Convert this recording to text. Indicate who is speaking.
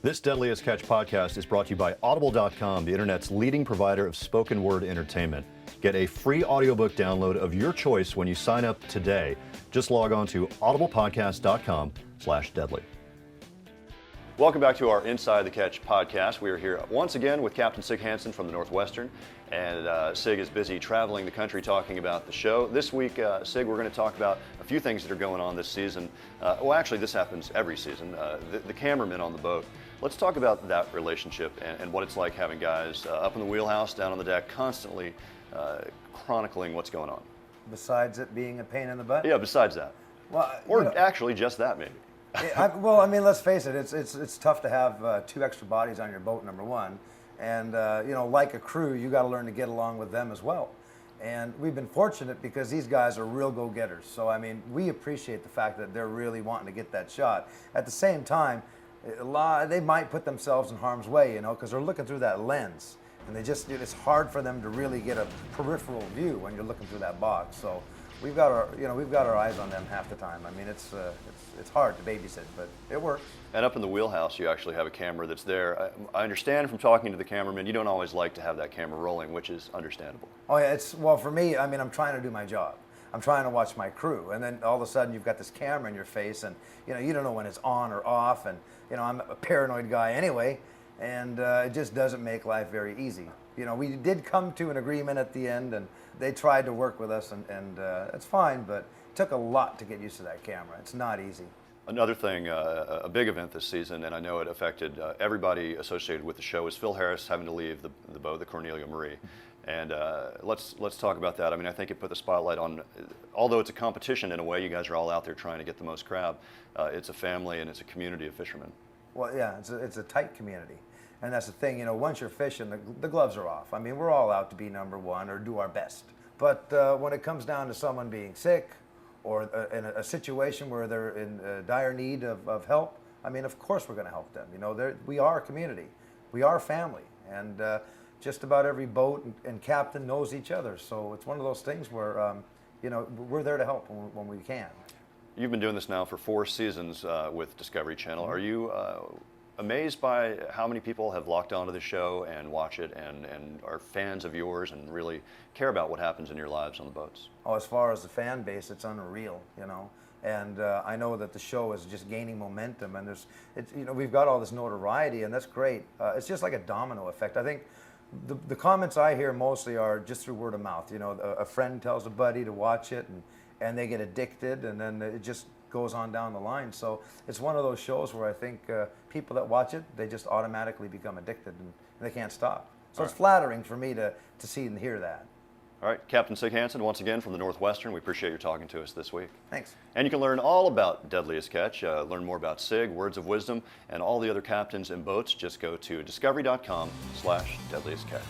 Speaker 1: This Deadliest Catch podcast is brought to you by Audible.com, the internet's leading provider of spoken word entertainment. Get a free audiobook download of your choice when you sign up today. Just log on to audiblepodcast.com/deadly. Welcome back to our Inside the Catch podcast. We are here once again with Captain Sig Hansen from the Northwestern, and Sig is busy traveling the country talking about the show. This week, Sig, we're going to talk about a few things that are going on this season. Well, actually, this happens every season. The cameramen on the boat. Let's talk about that relationship and what it's like having guys up in the wheelhouse, down on the deck, constantly chronicling what's going on.
Speaker 2: Besides it being a pain in the butt?
Speaker 1: Yeah, besides that.
Speaker 2: Well,
Speaker 1: or actually just that, maybe.
Speaker 2: Well, I mean, let's face it. It's tough to have two extra bodies on your boat, number one, and like a crew, you got to learn to get along with them as well. And we've been fortunate because these guys are real go-getters. So I mean, we appreciate the fact that they're really wanting to get that shot. At the same time, they might put themselves in harm's way, because they're looking through that lens, and it's hard for them to really get a peripheral view when you're looking through that box. So we've got our eyes on them half the time. I mean, it's hard to babysit, but it works.
Speaker 1: And up in the wheelhouse, you actually have a camera that's there. I understand from talking to the cameraman, you don't always like to have that camera rolling, which is understandable.
Speaker 2: Oh yeah, well for me, I mean, I'm trying to do my job. I'm trying to watch my crew, and then all of a sudden you've got this camera in your face, and you don't know when it's on or off, and I'm a paranoid guy anyway, and it just doesn't make life very easy. We did come to an agreement at the end, and they tried to work with us, and it's fine, but it took a lot to get used to that camera. It's not easy.
Speaker 1: Another thing, a big event this season, and I know it affected everybody associated with the show, is Phil Harris having to leave the boat, the Cornelia Marie. And let's talk about that. I mean, I think it put the spotlight on, although it's a competition in a way, you guys are all out there trying to get the most crab. It's a family and it's a community of fishermen.
Speaker 2: Well, yeah, it's a tight community. And that's the thing, once you're fishing, the gloves are off. I mean, we're all out to be number one or do our best. But when it comes down to someone being sick or in a situation where they're in dire need of help, I mean, of course we're going to help them. We are a community. We are family. And just about every boat and captain knows each other. So it's one of those things where, we're there to help when we can.
Speaker 1: You've been doing this now for 4 seasons with Discovery Channel. Are you amazed by how many people have locked onto the show and watch it and are fans of yours and really care about what happens in your lives on the boats?
Speaker 2: Oh, as far as the fan base, it's unreal, And I know that the show is just gaining momentum, and we've got all this notoriety, and that's great. It's just like a domino effect. I think the comments I hear mostly are just through word of mouth. A friend tells a buddy to watch it, and they get addicted, and then it just goes on down the line. So it's one of those shows where I think people that watch it, they just automatically become addicted, and they can't stop. So it's flattering for me to see and hear that.
Speaker 1: All right, Captain Sig Hansen, once again from the Northwestern, we appreciate your talking to us this week.
Speaker 2: Thanks.
Speaker 1: And you can learn all about Deadliest Catch, learn more about Sig, Words of Wisdom, and all the other captains and boats. Just go to discovery.com/deadliestcatch.